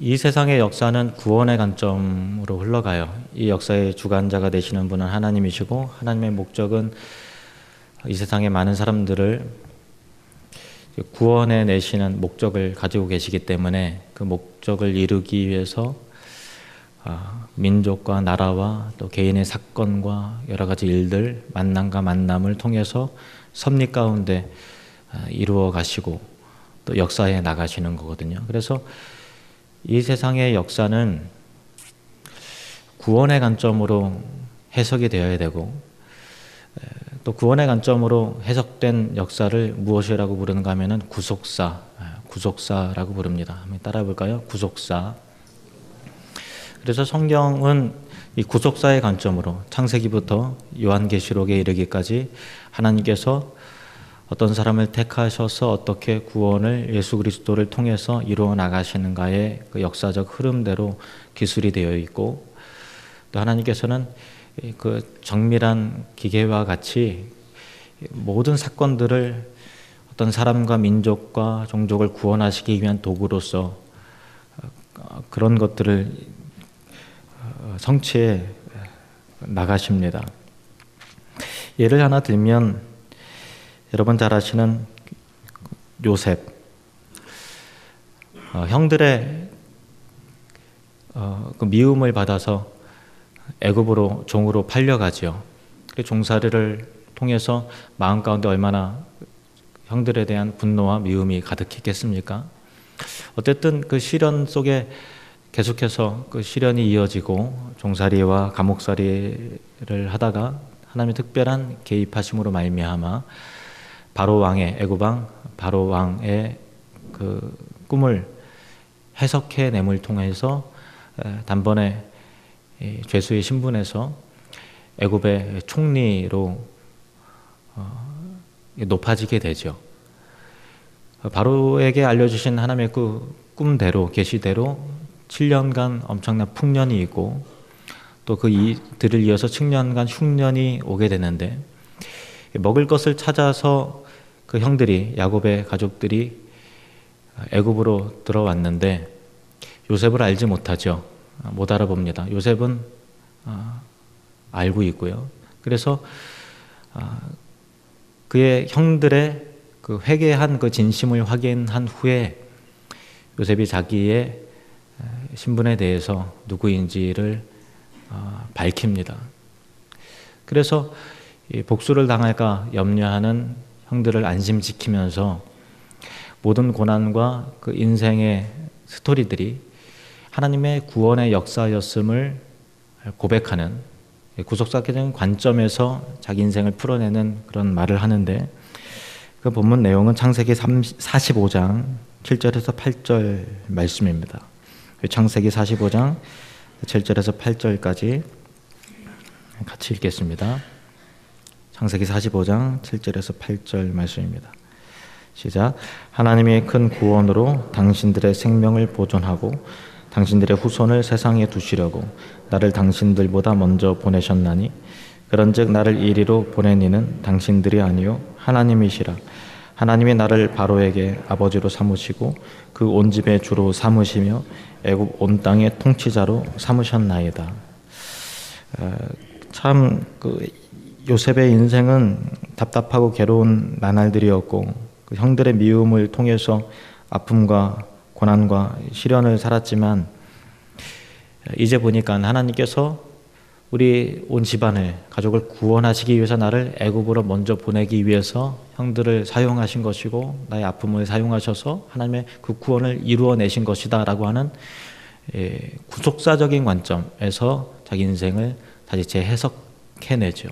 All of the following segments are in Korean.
이 세상의 역사는 구원의 관점으로 흘러가요. 이 역사의 주관자가 되시는 분은 하나님이시고, 하나님의 목적은 이 세상의 많은 사람들을 구원해 내시는 목적을 가지고 계시기 때문에 그 목적을 이루기 위해서 민족과 나라와 또 개인의 사건과 여러 가지 일들, 만남과 만남을 통해서 섭리 가운데 이루어 가시고 또 역사에 나가시는 거거든요. 그래서 이 세상의 역사는 구원의 관점으로 해석이 되어야 되고, 또 구원의 관점으로 해석된 역사를 무엇이라고 부르는가 하면은 구속사라고 부릅니다. 한번 따라 볼까요? 구속사. 그래서 성경은 이 구속사의 관점으로 창세기부터 요한계시록에 이르기까지 하나님께서 어떤 사람을 택하셔서 어떻게 구원을 예수 그리스도를 통해서 이루어 나가시는가의 그 역사적 흐름대로 기술이 되어 있고, 또 하나님께서는 그 정밀한 기계와 같이 모든 사건들을 어떤 사람과 민족과 종족을 구원하시기 위한 도구로서 그런 것들을 성취해 나가십니다. 예를 하나 들면, 여러분 잘 아시는 요셉, 형들의 그 미움을 받아서 애굽으로 종으로 팔려가죠. 그 종살이를 통해서 마음 가운데 얼마나 형들에 대한 분노와 미움이 가득했겠습니까? 어쨌든 그 시련 속에 계속해서 그 시련이 이어지고 종살이와 감옥살이를 하다가 하나님의 특별한 개입하심으로 말미암아 바로 왕의 애굽 왕 바로 왕의 그 꿈을 해석해 nem을 통해서 단번에 죄수의 신분에서 애굽의 총리로 높아지게 되죠. 바로에게 알려주신 하나님의 그 꿈대로, 계시대로 7년간 엄청난 풍년이 있고, 또 그 이들을 이어서 7년간 흉년이 오게 되는데, 먹을 것을 찾아서 그 형들이, 야곱의 가족들이 애굽으로 들어왔는데 요셉을 알지 못하죠. 못 알아봅니다. 요셉은 알고 있고요. 그래서 그의 형들의 그 회개한 그 진심을 확인한 후에 요셉이 자기의 신분에 대해서 누구인지를 밝힙니다. 그래서 복수를 당할까 염려하는 형들을 안심시키면서 모든 고난과 그 인생의 스토리들이 하나님의 구원의 역사였음을 고백하는, 구속사적인 관점에서 자기 인생을 풀어내는 그런 말을 하는데, 그 본문 내용은 창세기 45장 7절에서 8절 말씀입니다. 창세기 45장 7절에서 8절까지 같이 읽겠습니다. 창세기 45장 7절에서 8절 말씀입니다. 시작. 하나님이 큰 구원으로 당신들의 생명을 보존하고 당신들의 후손을 세상에 두시려고 나를 당신들보다 먼저 보내셨나니, 그런즉 나를 이리로 보낸 이는 당신들이 아니요 하나님이시라. 하나님이 나를 바로에게 아버지로 삼으시고 그 온 집의 주로 삼으시며 애굽 온 땅의 통치자로 삼으셨나이다. 참 요셉의 인생은 답답하고 괴로운 나날들이었고, 그 형들의 미움을 통해서 아픔과 고난과 시련을 살았지만, 이제 보니까 하나님께서 우리 온 집안을, 가족을 구원하시기 위해서 나를 애굽으로 먼저 보내기 위해서 형들을 사용하신 것이고, 나의 아픔을 사용하셔서 하나님의 그 구원을 이루어내신 것이다 라고 하는 구속사적인 관점에서 자기 인생을 다시 재해석해내죠.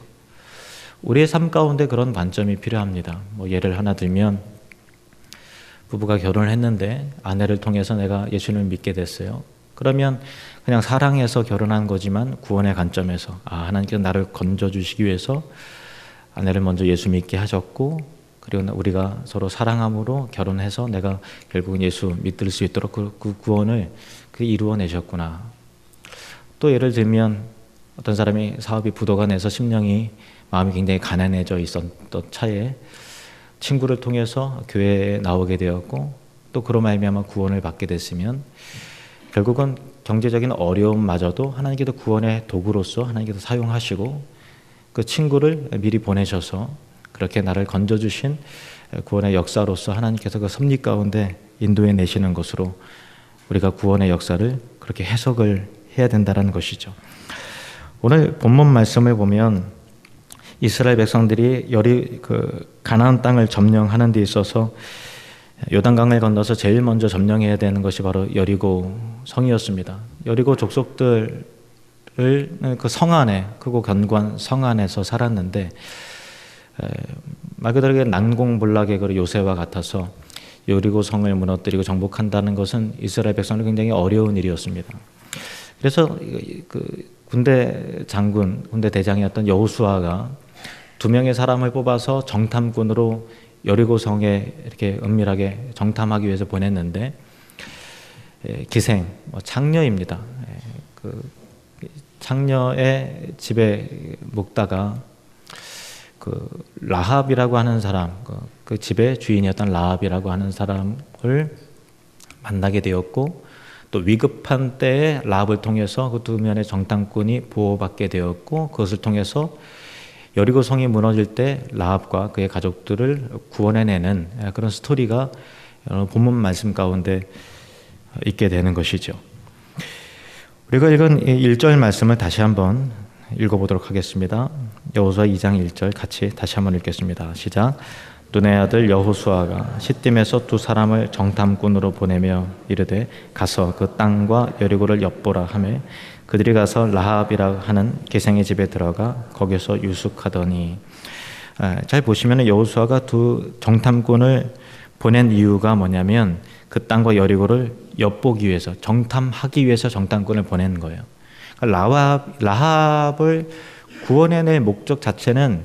우리의 삶 가운데 그런 관점이 필요합니다. 예를 하나 들면, 부부가 결혼을 했는데 아내를 통해서 내가 예수님을 믿게 됐어요. 그러면 그냥 사랑해서 결혼한 거지만 구원의 관점에서 하나님께서 나를 건져주시기 위해서 아내를 먼저 예수 믿게 하셨고, 그리고 우리가 서로 사랑함으로 결혼해서 내가 결국은 예수 믿을 수 있도록 그 구원을 이루어내셨구나. 또 예를 들면 어떤 사람이 사업이 부도가 내서 심령이, 마음이 굉장히 가난해져 있었던 차에 친구를 통해서 교회에 나오게 되었고, 또 그로 말미암아 구원을 받게 됐으면 결국은 경제적인 어려움마저도 하나님께서 구원의 도구로서 하나님께서 사용하시고 그 친구를 미리 보내셔서 그렇게 나를 건져주신 구원의 역사로서 하나님께서 그 섭리 가운데 인도해 내시는 것으로 우리가 구원의 역사를 그렇게 해석을 해야 된다는 것이죠. 오늘 본문 말씀을 보면 이스라엘 백성들이 가나안 땅을 점령하는 데 있어서 요단강을 건너서 제일 먼저 점령해야 되는 것이 바로 여리고 성이었습니다. 여리고 족속들을 그 성 안에, 크고 견고한 성 안에서 살았는데 말 그대로 난공불락의 그 요새와 같아서 여리고 성을 무너뜨리고 정복한다는 것은 이스라엘 백성들 굉장히 어려운 일이었습니다. 그래서 그 군대 대장이었던 여호수아가 2명의 사람을 뽑아서 정탐꾼으로 여리고 성에 이렇게 은밀하게 정탐하기 위해서 보냈는데 기생, 창녀입니다. 그 창녀의 집에 묵다가 그 라합이라고 하는 사람, 그 집의 주인이었던 라합이라고 하는 사람을 만나게 되었고, 또 위급한 때에 라합을 통해서 그 2명의 정탐꾼이 보호받게 되었고, 그것을 통해서 여리고 성이 무너질 때 라합과 그의 가족들을 구원해내는 그런 스토리가 본문 말씀 가운데 있게 되는 것이죠. 우리가 읽은 1절 말씀을 다시 한번 읽어보도록 하겠습니다. 여호수아 2장 1절 같이 다시 한번 읽겠습니다. 시작. 눈의 아들 여호수아가 시딤에서 2 사람을 정탐꾼으로 보내며 이르되 가서 그 땅과 여리고를 엿보라 하매 그들이 가서 라합이라 하는 기생의 집에 들어가 거기서 유숙하더니. 잘 보시면 여호수아가 2 정탐꾼을 보낸 이유가 뭐냐면 그 땅과 여리고를 엿보기 위해서, 정탐하기 위해서 정탐꾼을 보낸 거예요. 라합을 구원해낼 목적 자체는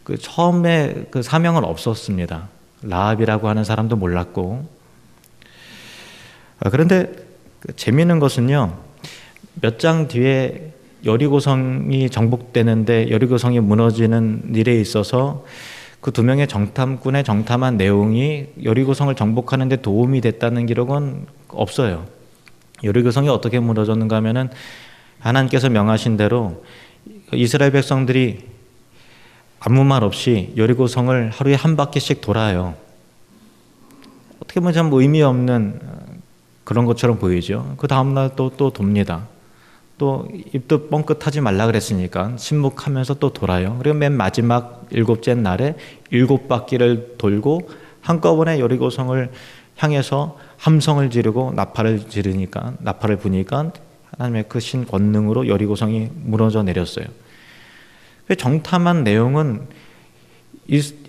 그 처음에 그 사명은 없었습니다. 라합이라고 하는 사람도 몰랐고. 그런데 재미있는 것은요, 몇 장 뒤에 여리고성이 정복되는데 여리고성이 무너지는 일에 있어서 그 2명의 정탐꾼의 정탐한 내용이 여리고성을 정복하는 데 도움이 됐다는 기록은 없어요. 여리고성이 어떻게 무너졌는가 하면은 하나님께서 명하신 대로 이스라엘 백성들이 아무 말 없이 여리고성을 하루에 한 바퀴씩 돌아요. 어떻게 보면 참 의미 없는 그런 것처럼 보이죠. 그 다음날 또 돕니다. 또 입도 뻥끗하지 말라 그랬으니까 침묵하면서 또 돌아요. 그리고 맨 마지막 7째 날에 7바퀴를 돌고 한꺼번에 여리고성을 향해서 함성을 지르고 나팔을 부니까 하나님의 그 신 권능으로 여리고성이 무너져 내렸어요. 정탐한 내용은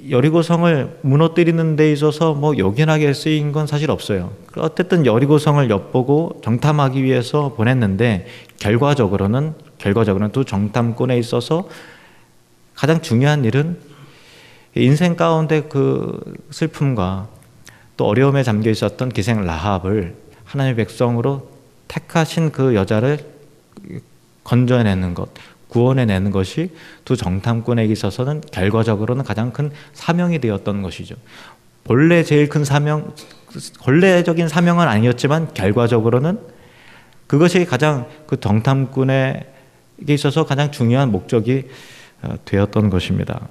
여리고성을 무너뜨리는 데 있어서 뭐 요긴하게 쓰인 건 사실 없어요. 어쨌든 여리고성을 엿보고 정탐하기 위해서 보냈는데 결과적으로는 2 정탐꾼에 있어서 가장 중요한 일은 인생 가운데 그 슬픔과 또 어려움에 잠겨 있었던 기생 라합을 하나님의 백성으로 택하신 그 여자를 건져내는 것, 구원해내는 것이 2 정탐꾼에게 있어서는 결과적으로는 가장 큰 사명이 되었던 것이죠. 본래 제일 큰 사명, 본래적인 사명은 아니었지만 결과적으로는 그것이 가장 그 정탐꾼에게 있어서 가장 중요한 목적이 되었던 것입니다.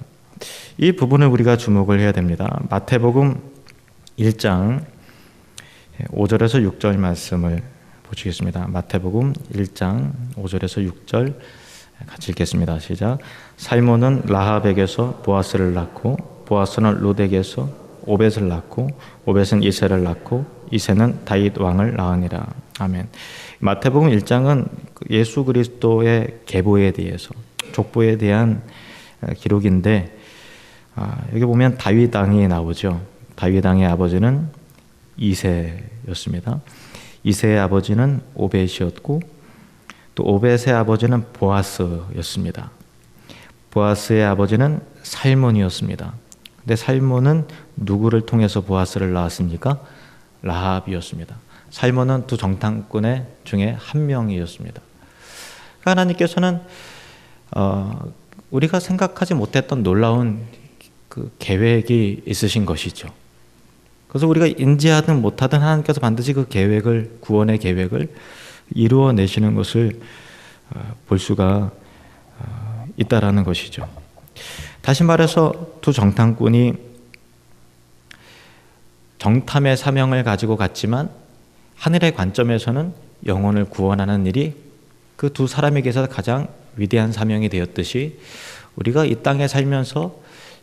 이 부분을 우리가 주목을 해야 됩니다. 마태복음 1장 5절에서 6절 말씀을 보시겠습니다. 마태복음 1장 5절에서 6절 같이 읽겠습니다. 시작. 살몬은 라합에게서 보아스를 낳고 보아스는 룻에게서 오벳을 낳고 오벳은 이새를 낳고 이새는 다윗 왕을 낳으니라. 아멘. 마태복음 1장은 예수 그리스도의 계보에 대해서, 족보에 대한 기록인데 여기 보면 다윗 왕이 나오죠. 다윗 왕의 아버지는 이새였습니다. 이새의 아버지는 오벳이었고 또 오벳의 아버지는 보아스였습니다. 보아스의 아버지는 살몬이었습니다. 근데 살몬은 누구를 통해서 보아스를 낳았습니까? 라합이었습니다. 살몬은 2 정탐꾼의 중에 한 명이었습니다. 하나님께서는 우리가 생각하지 못했던 놀라운 그 계획이 있으신 것이죠. 그래서 우리가 인지하든 못하든 하나님께서 반드시 그 계획을, 구원의 계획을 이루어내시는 것을 볼 수가 있다라는 것이죠. 다시 말해서 두 정탐꾼이 정탐의 사명을 가지고 갔지만 하늘의 관점에서는 영혼을 구원하는 일이 그 두 사람에게서 가장 위대한 사명이 되었듯이 우리가 이 땅에 살면서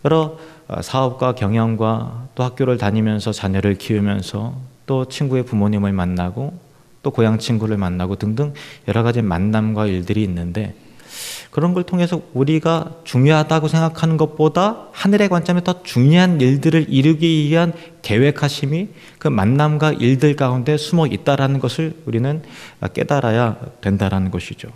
여러 사업과 경영과 또 학교를 다니면서 자녀를 키우면서 또 친구의 부모님을 만나고 또 고향 친구를 만나고 등등 여러 가지 만남과 일들이 있는데 그런 걸 통해서 우리가 중요하다고 생각하는 것보다 하늘의 관점에 더 중요한 일들을 이루기 위한 계획하심이 그 만남과 일들 가운데 숨어 있다라는 것을 우리는 깨달아야 된다라는 것이죠.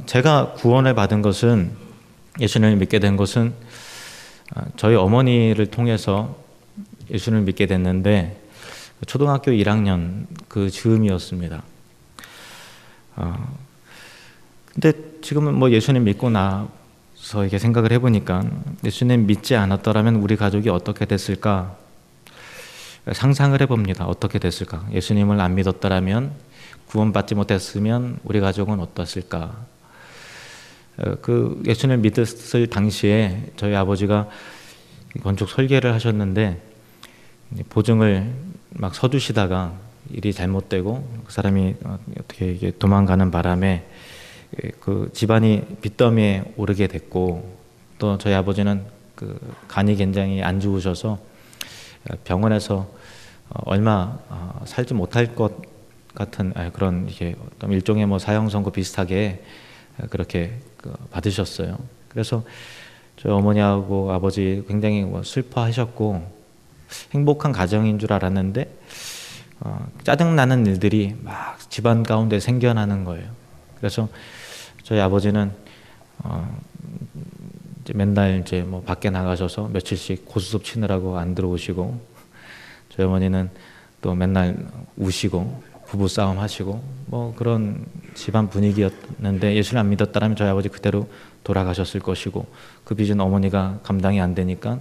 제가 구원을 받은 것은, 예수님을 믿게 된 것은 저희 어머니를 통해서 예수님을 믿게 됐는데 초등학교 1학년 그 즈음이었습니다. 근데 지금은 뭐 예수님 믿고 나서 이렇게 생각을 해보니까 예수님 믿지 않았더라면 우리 가족이 어떻게 됐을까 상상을 해봅니다. 어떻게 됐을까? 예수님을 안 믿었더라면, 구원받지 못했으면 우리 가족은 어떻을까? 그 예수님을 믿었을 당시에 저희 아버지가 건축 설계를 하셨는데 보증을 막 서두시다가 일이 잘못되고 그 사람이 어떻게 이게 도망가는 바람에 그 집안이 빚더미에 오르게 됐고, 또 저희 아버지는 그 간이 굉장히 안 좋으셔서 병원에서 얼마 살지 못할 것 같은 그런 이게 어떤 일종의 뭐 사형 선고 비슷하게 그렇게 받으셨어요. 그래서 저희 어머니하고 아버지 굉장히 슬퍼하셨고 행복한 가정인 줄 알았는데 짜증나는 일들이 막 집안 가운데 생겨나는 거예요. 그래서 저희 아버지는 이제 맨날 이제 뭐 밖에 나가셔서 며칠씩 고수톱 치느라고 안 들어오시고, 저희 어머니는 또 맨날 우시고 부부 싸움 하시고 뭐 그런 집안 분위기였는데 예수를 안 믿었다면 저희 아버지 그대로 돌아가셨을 것이고, 그 빚은 어머니가 감당이 안 되니까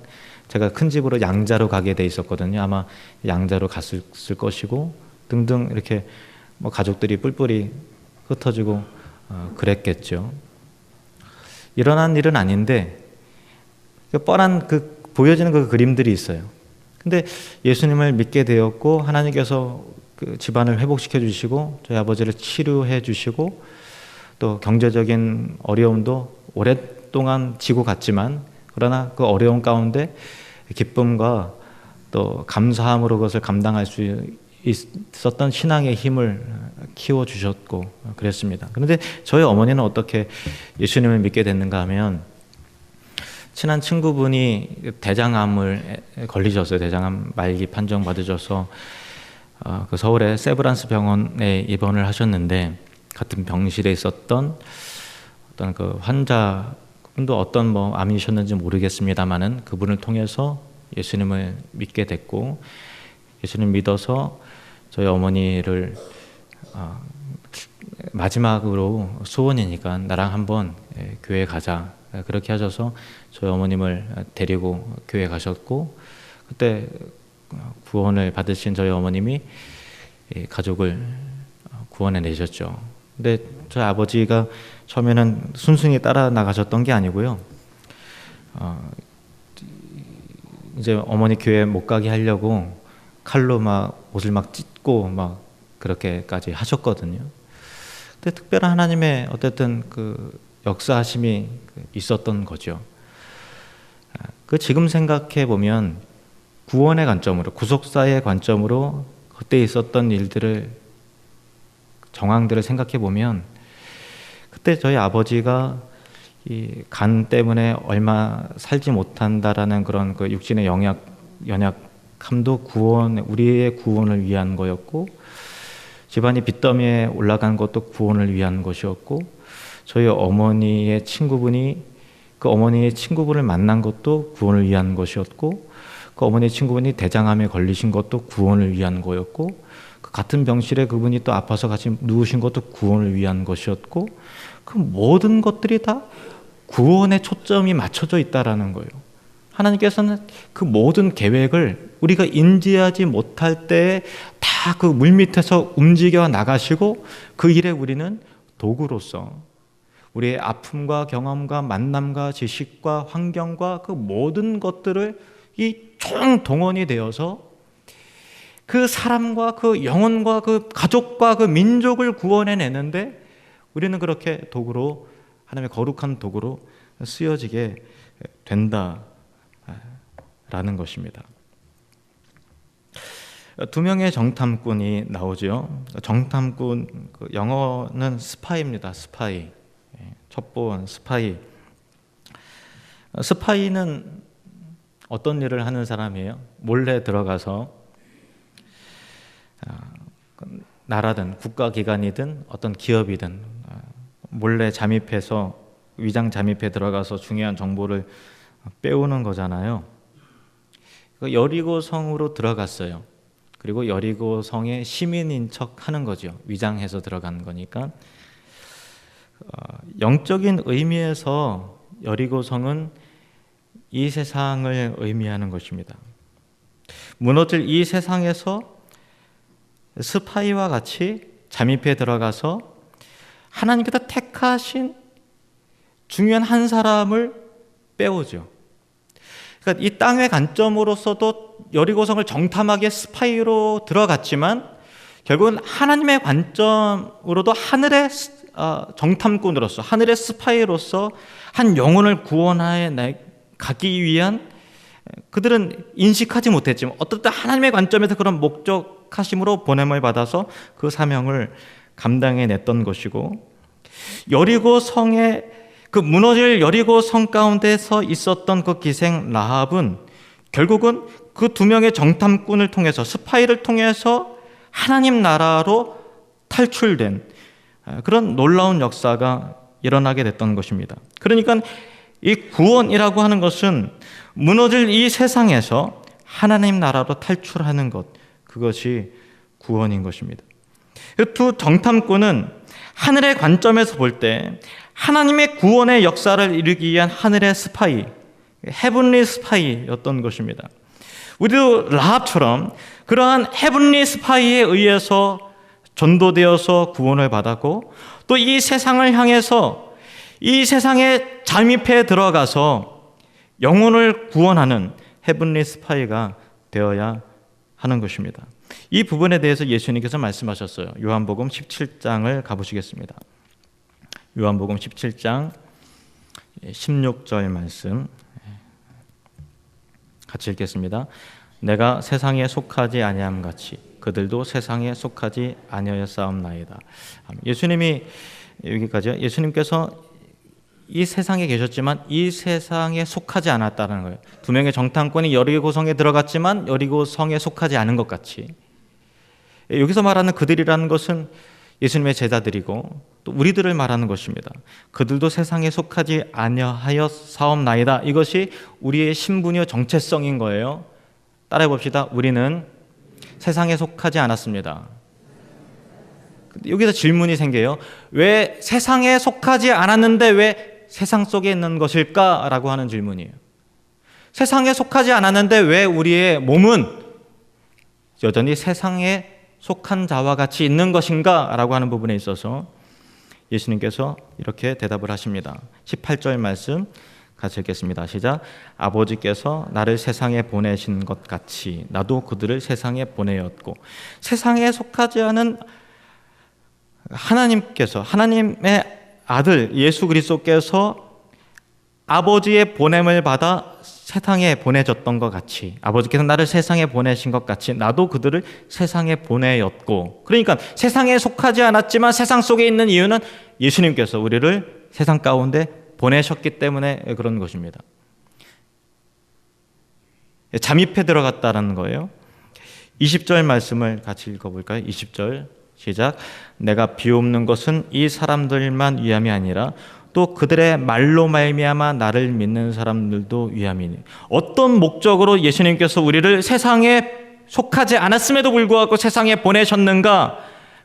제가 큰 집으로 양자로 가게 돼 있었거든요. 아마 양자로 갔을 것이고 등등 이렇게 뭐 가족들이 뿔뿔이 흩어지고 그랬겠죠. 일어난 일은 아닌데 뻔한 그 보여지는 그 그림들이 있어요. 근데 예수님을 믿게 되었고 하나님께서 그 집안을 회복시켜 주시고 저희 아버지를 치료해 주시고 또 경제적인 어려움도 오랫동안 지고 갔지만 그러나 그 어려움 가운데 기쁨과 또 감사함으로 그것을 감당할 수 있었던 신앙의 힘을 키워주셨고 그랬습니다. 그런데 저희 어머니는 어떻게 예수님을 믿게 됐는가 하면, 친한 친구분이 대장암을 걸리셨어요. 대장암 말기 판정 받으셔서 그 서울의 세브란스 병원에 입원을 하셨는데, 같은 병실에 있었던 어떤 그 환자분도 어떤 뭐 암이셨는지 모르겠습니다만은 그분을 통해서 예수님을 믿게 됐고, 예수님 믿어서 저희 어머니를 마지막으로 소원이니까 나랑 한번 교회 가자 그렇게 하셔서 저희 어머님을 데리고 교회 가셨고, 그때 구원을 받으신 저희 어머님이 가족을 구원해 내셨죠. 근데 저희 아버지가 처음에는 순순히 따라 나가셨던 게 아니고요. 이제 어머니 교회 못 가게 하려고 칼로 막 옷을 막 찢고 막 그렇게까지 하셨거든요. 근데 특별한 하나님의 어쨌든 그 역사하심이 있었던 거죠. 그 지금 생각해 보면 구원의 관점으로, 구속사의 관점으로 그때 있었던 일들을, 정황들을 생각해 보면 그때 저희 아버지가 이 간 때문에 얼마 살지 못한다라는 그런 그 육신의 연약함도 우리의 구원을 위한 거였고, 집안이 빚더미에 올라간 것도 구원을 위한 것이었고, 저희 어머니의 친구분이 그 어머니의 친구분을 만난 것도 구원을 위한 것이었고, 그 어머니의 친구분이 대장암에 걸리신 것도 구원을 위한 거였고, 그 같은 병실에 그분이 또 아파서 같이 누우신 것도 구원을 위한 것이었고, 그 모든 것들이 다 구원의 초점이 맞춰져 있다라는 거예요. 하나님께서는 그 모든 계획을 우리가 인지하지 못할 때에 다 그 물밑에서 움직여 나가시고 그 일에 우리는 도구로서 우리의 아픔과 경험과 만남과 지식과 환경과 그 모든 것들을 이 총동원이 되어서 그 사람과 그 영혼과 그 가족과 그 민족을 구원해내는데 우리는 그렇게 도구로, 하나님의 거룩한 도구로 쓰여지게 된다라는 것입니다. 두 명의 정탐꾼이 나오죠. 정탐꾼, 영어는 스파이입니다. 스파이. 첩보원, 스파이. 스파이는 어떤 일을 하는 사람이에요? 몰래 들어가서 나라든 국가기관이든 어떤 기업이든 몰래 잠입해서 위장 잠입해 들어가서 중요한 정보를 빼오는 거잖아요. 여리고 성으로 들어갔어요. 그리고 여리고 성의 시민인 척 하는 거죠. 위장해서 들어간 거니까. 영적인 의미에서 여리고 성은 이 세상을 의미하는 것입니다. 무너질 이 세상에서 스파이와 같이 잠입해 들어가서 하나님께서 택하신 중요한 한 사람을 빼오죠. 그러니까 이 땅의 관점으로서도 여리고성을 정탐하기에 스파이로 들어갔지만 결국은 하나님의 관점으로도 하늘의 정탐꾼으로서, 하늘의 스파이로서 한 영혼을 구원하여 가기 위한, 그들은 인식하지 못했지만 어떤 때 하나님의 관점에서 그런 목적하심으로 보냄을 받아서 그 사명을 감당해냈던 것이고, 여리고 성의 그 무너질 여리고 성 가운데서 있었던 그 기생 라합은 결국은 그 두 명의 정탐꾼을 통해서, 스파이를 통해서 하나님 나라로 탈출된 그런 놀라운 역사가 일어나게 됐던 것입니다. 그러니까 이 구원이라고 하는 것은 무너질 이 세상에서 하나님 나라로 탈출하는 것, 그것이 구원인 것입니다. 두 정탐꾼은 하늘의 관점에서 볼 때 하나님의 구원의 역사를 이루기 위한 하늘의 스파이, 헤븐리 스파이였던 것입니다. 우리도 라합처럼 그러한 헤븐리 스파이에 의해서 전도되어서 구원을 받았고, 또 이 세상을 향해서 이 세상에 잠입해 들어가서 영혼을 구원하는 헤븐리 스파이가 되어야 하는 것입니다. 이 부분에 대해서 예수님께서 말씀하셨어요. 요한복음 17장을 가보시겠습니다. 요한복음 17장 16절 말씀 같이 읽겠습니다. 내가 세상에 속하지 아니함 같이 그들도 세상에 속하지 아니하였사옵나이다. 예수님이 여기까지요. 예수님께서 이 세상에 계셨지만 이 세상에 속하지 않았다는 거예요. 두 명의 정탐꾼이 여리고성에 들어갔지만 여리고성에 속하지 않은 것 같이, 여기서 말하는 그들이라는 것은 예수님의 제자들이고 또 우리들을 말하는 것입니다. 그들도 세상에 속하지 아니하였사옵나이다. 이것이 우리의 신분이요 정체성인 거예요. 따라해 봅시다. 우리는 세상에 속하지 않았습니다. 여기서 질문이 생겨요. 왜 세상에 속하지 않았는데 왜 세상 속에 있는 것일까? 라고 하는 질문이에요. 세상에 속하지 않았는데 왜 우리의 몸은 여전히 세상에 속한 자와 같이 있는 것인가? 라고 하는 부분에 있어서 예수님께서 이렇게 대답을 하십니다. 18절 말씀 같이 읽겠습니다. 시작. 아버지께서 나를 세상에 보내신 것 같이 나도 그들을 세상에 보내었고, 세상에 속하지 않은 하나님께서, 하나님의 아들 예수 그리스도께서 아버지의 보냄을 받아 세상에 보내졌던 것 같이, 아버지께서 나를 세상에 보내신 것 같이 나도 그들을 세상에 보내었고, 그러니까 세상에 속하지 않았지만 세상 속에 있는 이유는 예수님께서 우리를 세상 가운데 보내셨기 때문에 그런 것입니다. 잠입해 들어갔다는 거예요. 20절 말씀을 같이 읽어볼까요? 20절 시작. 내가 비옵는 것은 이 사람들만 위함이 아니라 또 그들의 말로 말미암아 나를 믿는 사람들도 위함이니. 어떤 목적으로 예수님께서 우리를 세상에 속하지 않았음에도 불구하고 세상에 보내셨는가?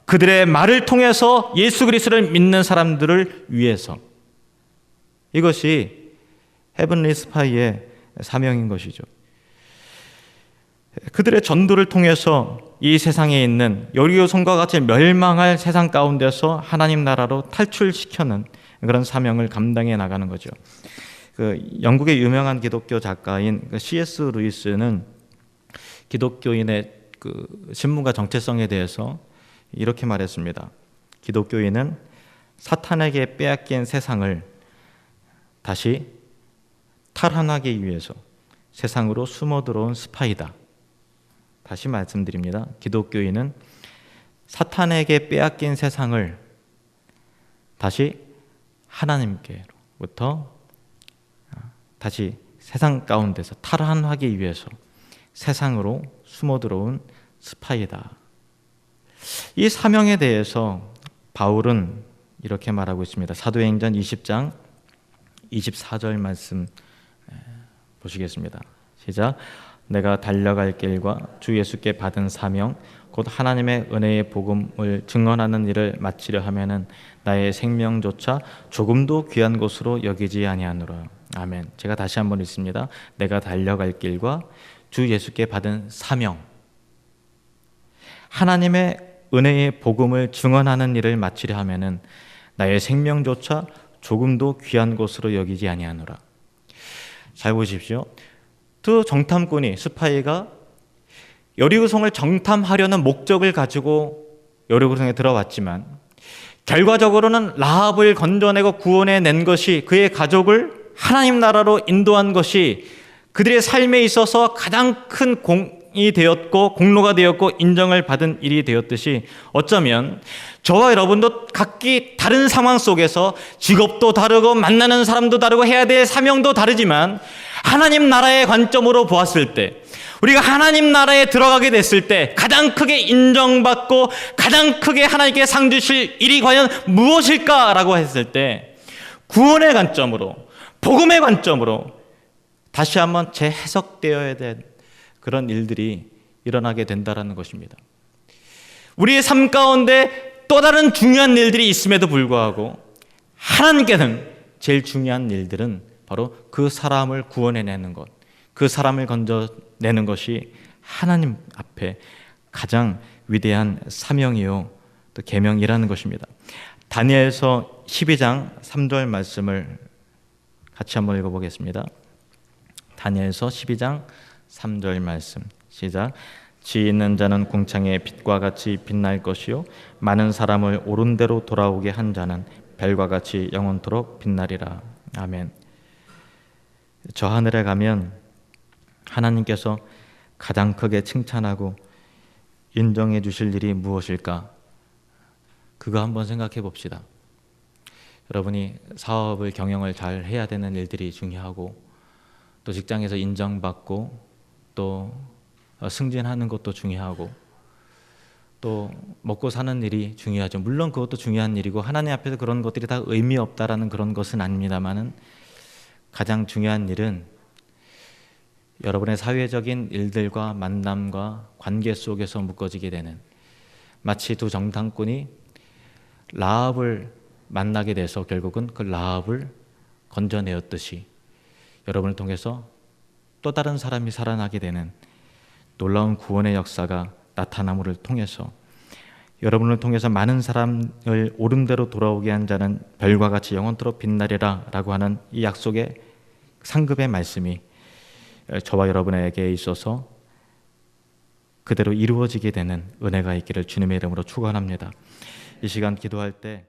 그들의 말을 통해서 예수 그리스도를 믿는 사람들을 위해서. 이것이 헤븐리 스파이의 사명인 것이죠. 그들의 전도를 통해서 이 세상에 있는 여리고성과 같이 멸망할 세상 가운데서 하나님 나라로 탈출시켜는 그런 사명을 감당해 나가는 거죠. 영국의 유명한 기독교 작가인 C.S. 루이스는 기독교인의 신분과 정체성에 대해서 이렇게 말했습니다. 기독교인은 사탄에게 빼앗긴 세상을 다시 탈환하기 위해서 세상으로 숨어 들어온 스파이다. 다시 말씀드립니다. 기독교인은 사탄에게 빼앗긴 세상을 다시 하나님께로부터 다시 세상 가운데서 탈환하기 위해서 세상으로 숨어 들어온 스파이다. 이 사명에 대해서 바울은 이렇게 말하고 있습니다. 사도행전 20장 24절 말씀 보시겠습니다. 시작. 내가 달려갈 길과 주 예수께 받은 사명 곧 하나님의 은혜의 복음을 증언하는 일을 마치려 하면은 나의 생명조차 조금도 귀한 것으로 여기지 아니하노라. 아멘. 제가 다시 한번 읽습니다. 내가 달려갈 길과 주 예수께 받은 사명, 하나님의 은혜의 복음을 증언하는 일을 마치려 하면은 나의 생명조차 조금도 귀한 것으로 여기지 아니하노라. 잘 보십시오. 그 정탐꾼이, 스파이가 여리고성을 정탐하려는 목적을 가지고 여리고성에 들어왔지만 결과적으로는 라합을 건져내고 구원해낸 것이, 그의 가족을 하나님 나라로 인도한 것이 그들의 삶에 있어서 가장 큰 공이 되었고 공로가 되었고 인정을 받은 일이 되었듯이, 어쩌면 저와 여러분도 각기 다른 상황 속에서 직업도 다르고 만나는 사람도 다르고 해야 될 사명도 다르지만 하나님 나라의 관점으로 보았을 때, 우리가 하나님 나라에 들어가게 됐을 때 가장 크게 인정받고 가장 크게 하나님께 상 주실 일이 과연 무엇일까라고 했을 때, 구원의 관점으로, 복음의 관점으로 다시 한번 재해석되어야 될 그런 일들이 일어나게 된다는 것입니다. 우리의 삶 가운데 또 다른 중요한 일들이 있음에도 불구하고 하나님께는 제일 중요한 일들은 바로 그 사람을 구원해내는 것, 그 사람을 건져내는 것이 하나님 앞에 가장 위대한 사명이요 또 계명이라는 것입니다. 다니엘서 12장 3절 말씀을 같이 한번 읽어보겠습니다. 다니엘서 12장 3절 말씀 시작. 지혜 있는 자는 궁창의 빛과 같이 빛날 것이요 많은 사람을 옳은 대로 돌아오게 한 자는 별과 같이 영원토록 빛나리라. 아멘. 저 하늘에 가면 하나님께서 가장 크게 칭찬하고 인정해 주실 일이 무엇일까? 그거 한번 생각해 봅시다. 여러분이 사업을 경영을 잘 해야 되는 일들이 중요하고 또 직장에서 인정받고 또 승진하는 것도 중요하고 또 먹고 사는 일이 중요하죠. 물론 그것도 중요한 일이고 하나님 앞에서 그런 것들이 다 의미 없다라는 그런 것은 아닙니다만은, 가장 중요한 일은 여러분의 사회적인 일들과 만남과 관계 속에서 묶어지게 되는, 마치 두 정탐꾼이 라합을 만나게 돼서 결국은 그 라합을 건져내었듯이 여러분을 통해서 또 다른 사람이 살아나게 되는 놀라운 구원의 역사가 나타남을 통해서 여러분을 통해서 많은 사람을 옳은 대로 돌아오게 한 자는 별과 같이 영원토록 빛나리라 라고 하는 이 약속의 상급의 말씀이 저와 여러분에게 있어서 그대로 이루어지게 되는 은혜가 있기를 주님의 이름으로 축원합니다. 이 시간 기도할 때